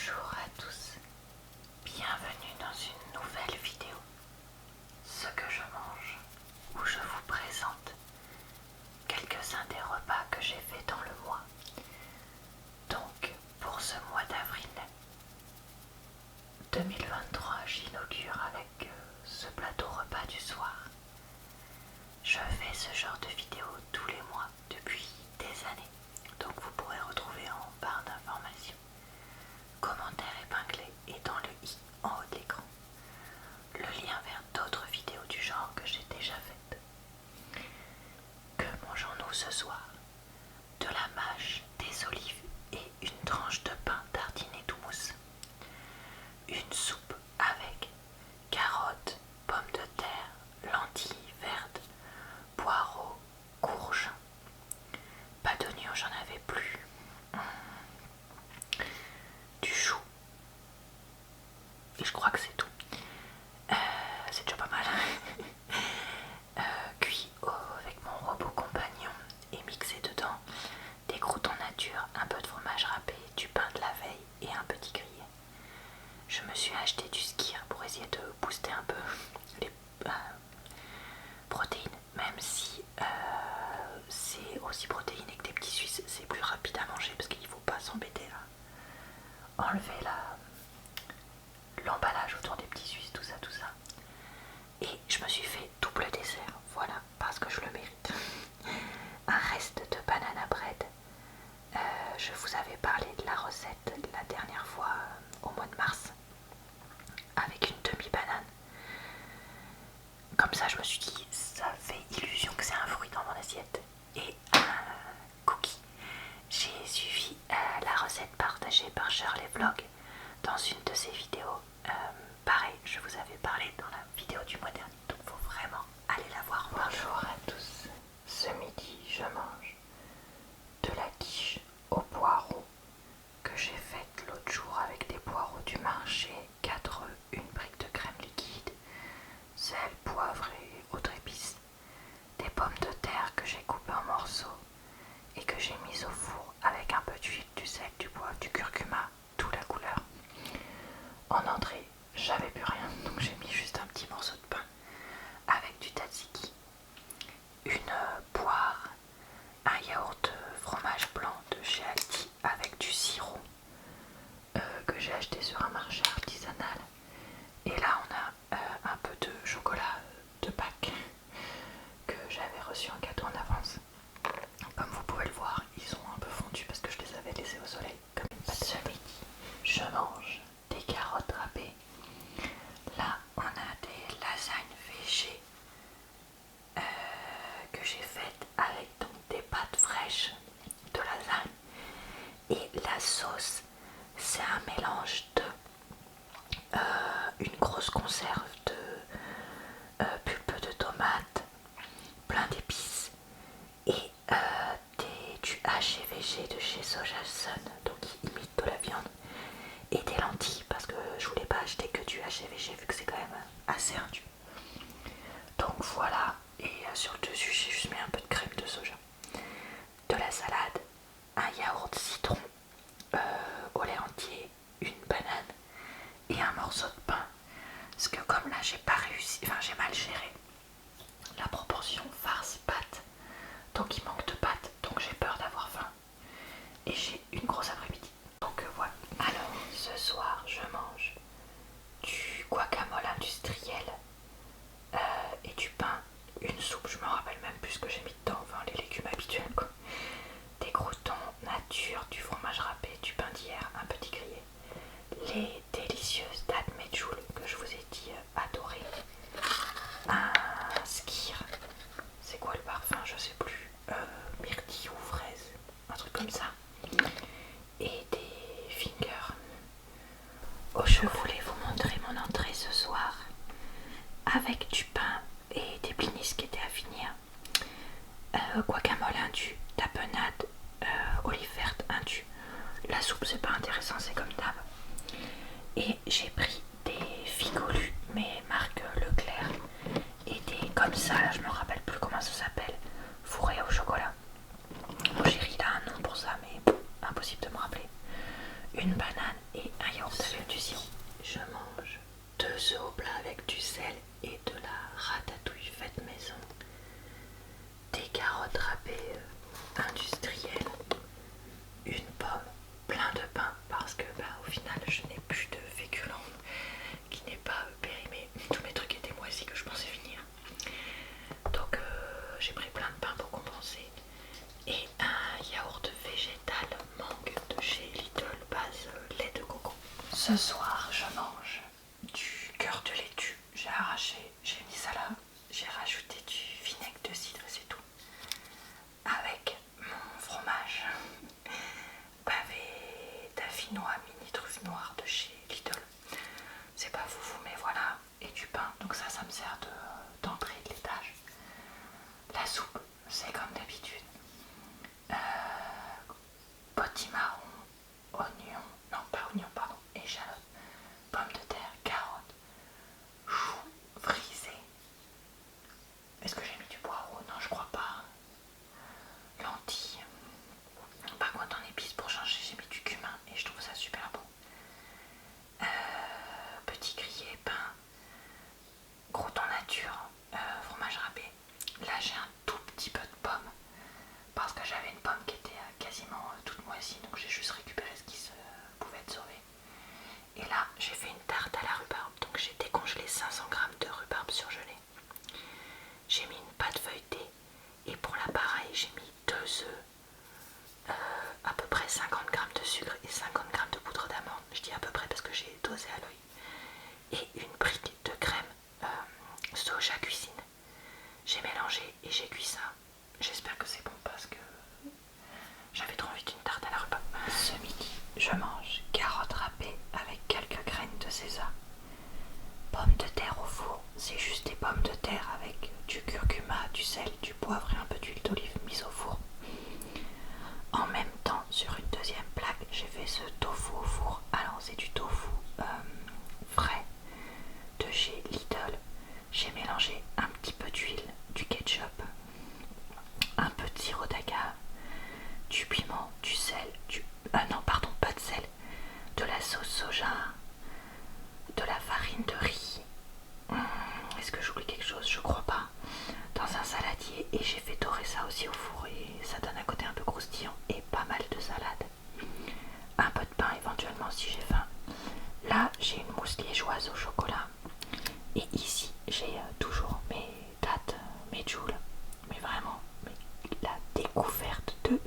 Bonjour à tous, bienvenue dans une nouvelle vidéo, ce que je mange, où je vous présente quelques-uns des repas que j'ai fait dans le mois. Donc pour ce mois d'avril 2023, j'inaugure avec ce plateau repas du soir. Je fais ce genre de vidéo tous les mois depuis des années, donc vous pourrez retrouver en barre d'informations, commentaires épinglés et dans le i en haut de l'écran, le lien vers d'autres vidéos du genre que j'ai déjà faites. Que mangeons-nous ce soir? De la mâche, des olives et une tranche de pain tartiné tout mousse. Une soupe avec carottes, pommes de terre, lentilles vertes, poireaux, courges. Pas d'oignons, j'en avais plus. Du chou. Et je crois que c'est tout. C'est déjà pas mal. Cuit avec mon robot compagnon et mixé dedans des croûtons nature, un peu de fromage râpé, du pain de la veille et un petit grillé. Je me suis acheté du skyr pour essayer de booster un peu les protéines, même si c'est aussi protéiné que des petits suisses, c'est plus rapide à manger parce qu'il ne faut pas s'embêter à enlever l'emballage autour des petits suisses, tout ça. Et je me suis fait double dessert, voilà, parce que je le mérite. Un reste de banana bread. Je vous avais parlé de la recette la dernière fois au mois de mars, avec une demi-banane. Comme ça, je me suis dit, ça fait illusion que c'est un fruit dans mon assiette. Et un cookie. J'ai suivi la recette partagée par Shirley Vlog dans une de ses vidéos. Pareil, je vous avais parlé dans la vidéo du mois dernier, donc il faut vraiment aller la voir. Bonjour à tous. Ce midi, je mange de la quiche aux poireaux que j'ai faite l'autre jour avec des poireaux du marché, 4 œufs, une brique de crème liquide, sel, poivre et autres épices, des pommes de terre que j'ai coupées en morceaux et que j'ai mises au four avec un peu d'huile, du sel, du poivre, du curcuma, tout la couleur. En entrée, j'avais plus rien, donc j'ai mis juste un petit morceau de pain avec du tzatziki, une poire, un yaourt fromage blanc de chez Aldi avec du sirop que j'ai acheté sur un marché artisanal. Et là on a un peu de chocolat de Pâques que j'avais reçu en cadeau en avance. Comme vous pouvez le voir, ils sont un peu fondus parce que je les avais laissés au soleil comme une pâte. Ce midi, je mange des carottes râpées. Là, on a des lasagnes végé que j'ai faites avec donc des pâtes fraîches de lasagne. Et la sauce, c'est un mélange de une grosse conserve de pulpe de tomate, plein d'épices et du haché végé de chez Soja Sun, donc qui imite de la viande, et des lentilles parce que je voulais pas acheter que du haché végé vu que c'est quand même assez indu. Donc voilà, et sur le dessus j'ai juste mis un peu de crème de soja, de la salade, un yaourt citron au lait entier, une banane et un morceau de pain. Parce que comme là j'ai pas réussi, enfin j'ai mal géré la proportion farce pâte, donc il manque de pâte, donc j'ai peur d'avoir faim et j'ai une grosse après-midi. Donc voilà. Alors ce soir je mange du guacamole industriel et du pain, une soupe, je me rappelle même plus ce que j'ai mis dedans, enfin les légumes habituels quoi. Des croûtons nature, du fromage râpé, du pain d'hier, un petit grillé, les délicieuses dattes medjool que je vous ai dit adorer, un skyr, c'est quoi le parfum, je sais plus, myrtille ou fraise, un truc comme ça, et des fingers. Oh, je voulais vous montrer mon entrée ce soir avec du pain et des blinis qui étaient à finir, guacamole indu, tapenade, olive verte indu. La soupe c'est pas intéressant, c'est comme d'hab. Et j'ai pris des figolus, mais marque Leclerc, et des comme ça, là je me rappelle plus comment ça s'appelle, fourré au chocolat. Mon chéri il a un nom pour ça, mais impossible de me rappeler. Une banane et un T'avais du sirop. Je mange 2 œufs au plat avec du sel et de la ratatouille faite maison, des carottes râpées industrielles, une pomme, plein de pain parce que au final je n'ai plus de féculents qui n'est pas périmé. Tous mes trucs étaient moisis que je pensais finir. Donc j'ai pris plein de pain pour compenser. Et un yaourt végétal mangue de chez Lidl base lait de coco. Ce soir je mange du cœur de laitue. J'ai arraché, j'ai mis ça là, j'ai rajouté du vinaigre de cidre et c'est tout. Avec mon fromage pavé d'affinois mini truffe noire de chez Lidl. C'est pas foufou mais voilà. Et du pain, donc ça me sert d'entrée de l'étage. La soupe, c'est comme d'habitude. Potimarron, oignon, non pas oignon, pardon, échalote, pommes de terre, carottes, choux frisés. Est-ce que j'ai mis du poireau? Non, je crois pas. Lentilles. Par contre, en épices pour changer, j'ai mis du cumin et je trouve ça super bon. Petit grillé, pain, croûton nature, fromage râpé. Là, j'ai un tout petit peu de pommes parce que j'avais une pomme qui était quasiment toute moisie, donc j'ai juste récupéré ce qui pouvait être sauvé. Et là, j'ai fait une tarte à la rhubarbe, donc j'ai décongelé 500 g de rhubarbe surgelée. J'ai mis une pâte feuilletée et pour l'appareil, j'ai mis 2 œufs, à peu près 50 g de sucre et 50 g de poudre d'amande. Je dis à peu près parce que j'ai dosé à l'œil. Et une brique de crème soja cuisine. J'ai mélangé et j'ai cuit ça. J'espère que c'est bon parce que j'avais trop envie d'une tarte à la rhubarbe. Ce midi, je mange carottes râpées avec quelques graines de sésame. Pommes de terre au four, c'est juste des pommes de terre avec du curcuma, du sel, du poivre et un peu d'huile d'olive mise au four. En même temps, sur une deuxième plaque, j'ai fait ce tofu au four. Alors c'est du tofu frais de chez Lidl. J'ai mélangé un petit peu d'huile, du ketchup, un peu de sirop d'agave, du piment, du sel, non pardon, pas de sel, de la sauce soja, de la farine de riz. Est-ce que j'oublie quelque chose? Je crois pas. Dans un saladier et j'ai fait dorer ça aussi au four et ça donne un côté un peu croustillant et pas mal de salade. Un peu de pain éventuellement si j'ai faim. Là j'ai une mousse liégeoise au chocolat et ici j'ai toujours mes dattes, mes joules, mais vraiment la découverte de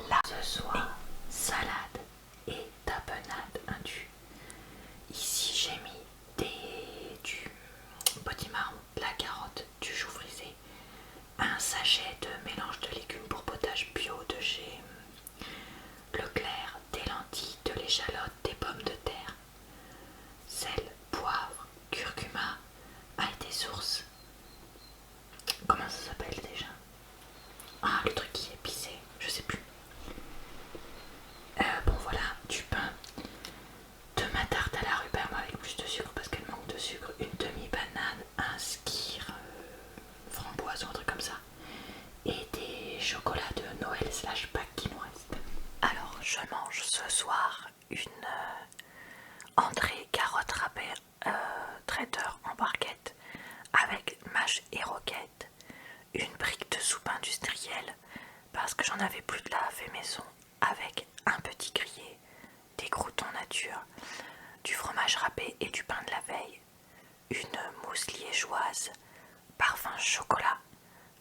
la ce soir salade et tapenade indue. Ici j'ai mis du potimarron, de la carotte, du chou frisé, un sachet de mélange de légumes pour potage bio de chez Leclerc, des lentilles, de l'échalote, des pommes de terre, sel, poivre, curcuma, ail des sources. Comment ça s'appelle déjà? Ah, le truc qui est épicé, je sais plus. Bon voilà, du pain, de ma tarte à la rhubarbe avec plus de sucre parce qu'elle manque de sucre, une demi-banane, un skyr framboise ou un truc comme ça, et des chocolats de Noël slash Pâques qui nous restent. Alors je mange ce soir une entrée carotte râpée traiteur en barquette avec mâche et roquette, une brique de soupe industrielle parce que j'en avais plus de la fait maison, avec un petit grillé, des croûtons nature, du fromage râpé et du pain de la veille, une mousse liégeoise, parfum chocolat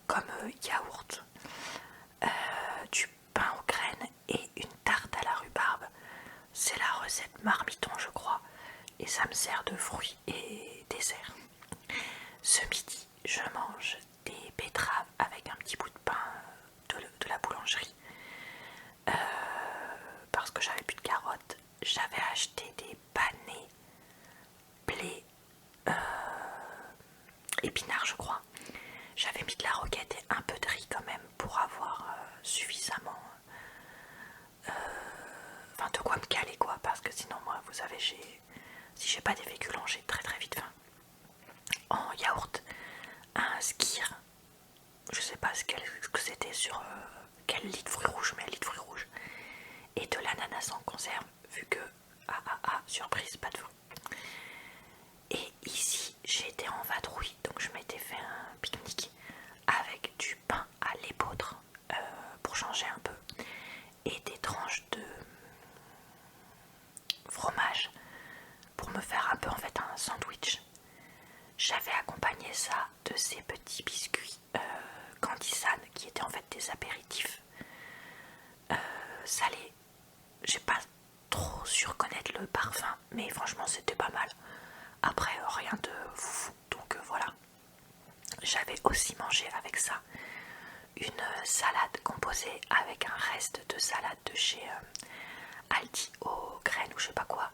comme yaourt, du pain aux graines et une tarte à la rhubarbe. C'est la recette marmiton je crois et ça me sert de fruits et dessert. Ce midi je mange des betteraves avec un petit bout de pain de la boulangerie parce que j'avais plus de carottes. J'avais acheté des panais blé épinards je crois. J'avais mis de la roquette et un peu de riz quand même pour avoir suffisamment enfin de quoi me caler quoi, parce que sinon moi vous savez si j'ai pas des féculents j'ai très très vite faim. En yaourt, un skyr, je sais pas ce que c'était sur quel lit de fruits rouges, mais un lit de fruits rouges, et de l'ananas en conserve vu que surprise, pas de fruits. Et ici j'étais en vadrouille, donc je m'étais fait un pique-nique avec du pain à l'épeautre pour changer un peu et des tranches de fromage pour me faire un peu en fait un sandwich. J'avais accompagné ça de ces petits biscuits Candy-San qui étaient en fait des apéritifs salés. J'ai pas trop su reconnaître le parfum, mais franchement c'était pas mal. Après rien de foufou, donc voilà. J'avais aussi mangé avec ça une salade composée avec un reste de salade de chez Aldi aux graines ou je sais pas quoi,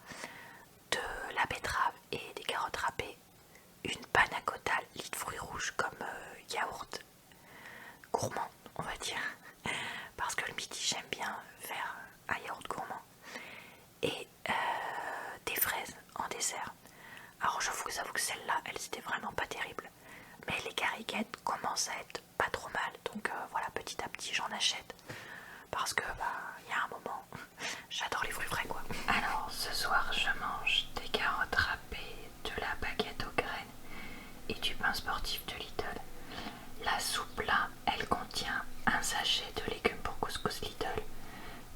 de la betterave et des carottes râpées, une panna cotta lit de fruits rouges comme yaourt gourmand on va dire, parce que le midi j'aime bien faire un yaourt gourmand, et des fraises en dessert. Alors je vous avoue que celles-là elles étaient vraiment pas terribles, mais les gariquettes commencent à être pas trop mal, donc voilà, petit à petit j'en achète parce que y a un moment j'adore les fruits frais quoi. Alors ce soir je mange des carottes râpées, de la baguette aux graines et du pain sportif de Lidl. La soupe là elle contient un sachet de légumes pour couscous Lidl,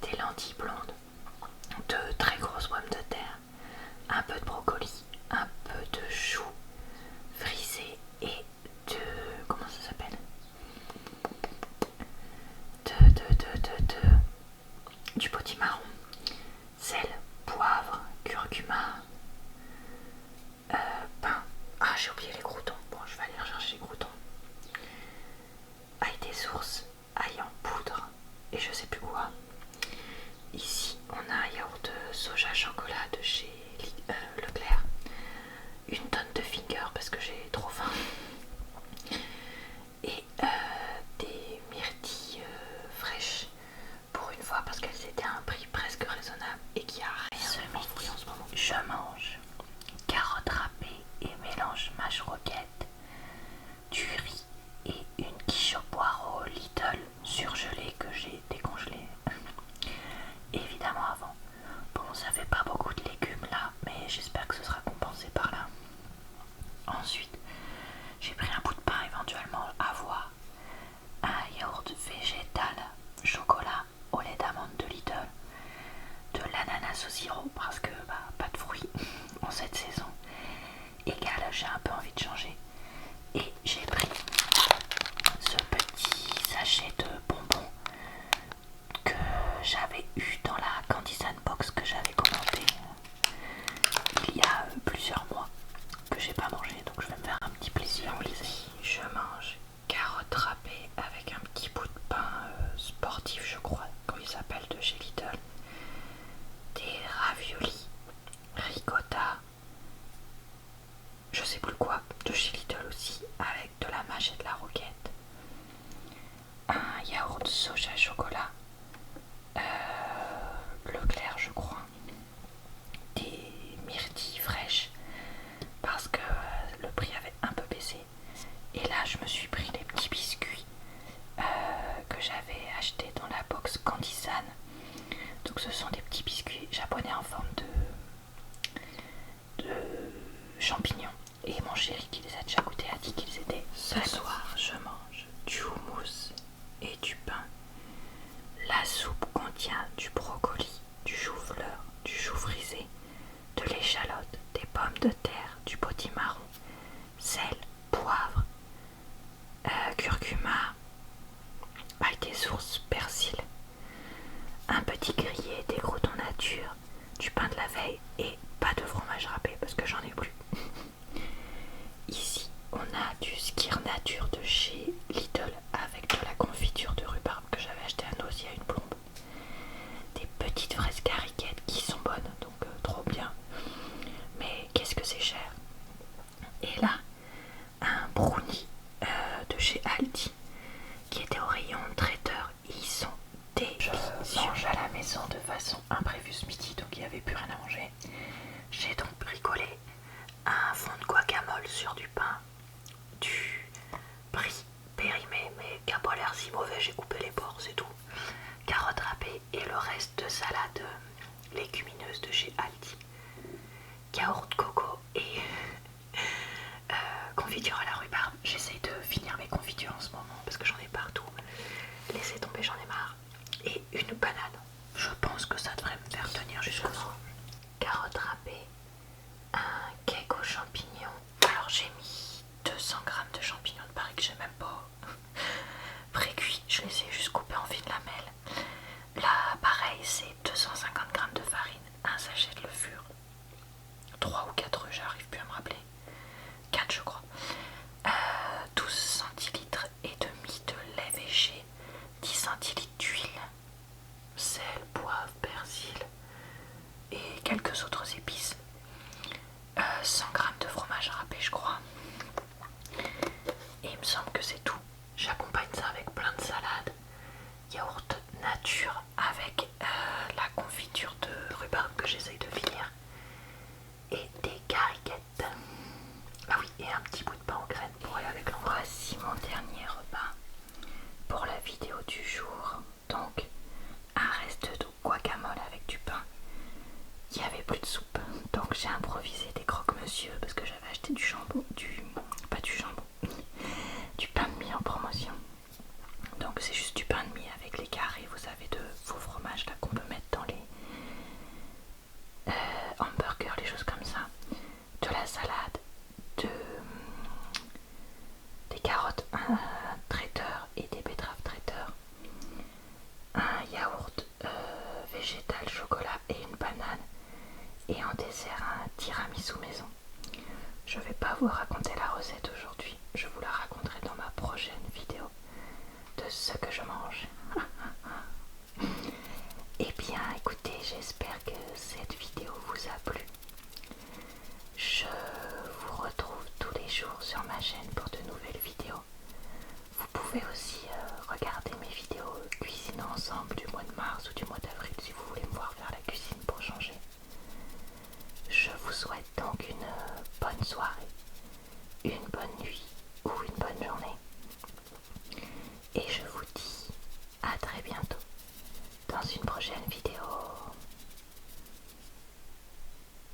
des lentilles blondes, de très grosses pommes de terre, un peu de brocoli, un peu de choux frisé et de... comment ça s'appelle, du potimarron, sel, poivre, curcuma, pain. Ah, j'ai oublié les croûtons. Bon, je vais aller rechercher les croûtons. Ail des sources, ail en poudre et je sais plus quoi. Ici, on a un yaourt de soja chocolat de chez Leclerc. Une tonne de fingers parce que j'ai trop faim. Et des myrtilles fraîches pour une fois parce qu'elles étaient à un prix presque raisonnable et qu'il n'y a rien en fruits en ce moment. Je mange carottes râpées et mélange mâche roquette, du riz et une quiche au poireau Lidl surgelée que j'ai décongelée évidemment avant. Bon, ça fait pas beaucoup de légumes là, mais j'espère que ce sera compensé par là. Ensuite, j'ai pris un bout de pain éventuellement à voir, un yaourt végétal chocolat au lait d'amande de Lidl, de l'ananas au sirop parce que pas de fruits en cette saison. Égal, j'ai un peu envie de changer. Et j'ai pris ce petit sachet de bonbons que j'avais eu dans la Candy-San box que j'avais commandé il y a plusieurs mois, que j'ai pas mangé, donc je vais me faire un petit plaisir. Ici, je mange carottes râpées avec un petit bout de pain sportif, je crois, comme il s'appelle, de chez Lidl, des raviolis ricotta, je sais plus quoi, de chez Lidl aussi, avec de la mâche et de la roquette, un yaourt soja chocolat, Leclerc je crois, des myrtilles fraîches parce que le prix avait un peu baissé, et là je me suis pris les petits biscuits que j'avais achetés dans la box Candy-San. Donc ce sont des petits biscuits japonais en forme de champignons, et mon chéri qui les a déjà goûtés a dit qu'ils étaient... Ce soir je mange du houmous et du pain. La soupe contient du brocoli, du chou-fleur, du chou frisé, de l'échalote, des pommes de terre, du potimarron, sel, poivre, curcuma, ail des sources, persil, un petit grillé, des croûtons nature, du pain de la veille et pas de fromage râpé parce que j'en ai plus. Ici, on a du skyr nature de chez Lidl avec de la confiture de rhubarbe que j'avais acheté à Nosy à une plombe. Des petites fraises gariquettes qui sont bonnes, donc trop bien. Mais qu'est-ce que c'est cher. Et là, un brownie de chez Aldi qui était au rayon traiteur. Ils sont délicieux. Je mange à la maison de façon imprévue ce midi, donc il n'y avait plus rien à manger. J'ai donc bricolé un fond de guacamole sur du pain, du brie périmé mais qui n'a pas l'air si mauvais, j'ai coupé les bords, c'est tout, carottes râpées et le reste de salade légumineuse de chez Aldi. carottes râpées, un cake aux champignons. Alors j'ai mis 200 grammes de champignons de Paris que j'ai même pas pré-cuits, je les ai juste coupés en fines lamelles. Là pareil c'est 250 grammes de farine, un sachet de levure, 3 ou 4 œufs, j'arrive plus à me rappeler, 4 je crois, 12 centilitres et demi de lait végé, 10 centilitres d'huile, sel, poivre, persil et quelques autres épices, 100 grammes de fromage râpé je crois, et il me semble que c'est tout. J'accompagne ça avec plein de salades, yaourt nature avec la confiture de rhubarbe que j'essaye de finir et des cariquettes. Ah oui, et un petit bout de pain en graines pour aller avec l'endroit. Voici mon dernier repas pour la vidéo du jour. Donc un reste de guacamole avec du pain. Il n'y avait plus de soupe, donc j'ai improvisé des croque-monsieur parce que j'avais acheté du jambon, pas du jambon, du pain de mie en promotion. Donc c'est juste du pain de mie avec les carrés, vous savez, de faux fromage là qu'on peut mettre dans les hamburgers, les choses comme ça. De la salade, des carottes traiteur et des betteraves traiteur, un yaourt végétal chocolat et une banane, et en dessert un tiramisu maison. Je vais pas vous raconter la recette aujourd'hui, je vous la raconterai dans ma prochaine vidéo de ce que je mange. Eh bien écoutez, j'espère que cette vidéo vous a plu. Je vous retrouve tous les jours sur ma chaîne pour de nouvelles vidéos. Vous pouvez aussi regarder mes vidéos cuisine ensemble du mois de mars ou du mois d'avril si vous voulez me voir faire la cuisine pour changer. Je vous souhaite donc une bonne soirée, une bonne nuit ou une bonne journée. Et je vous dis à très bientôt dans une prochaine vidéo.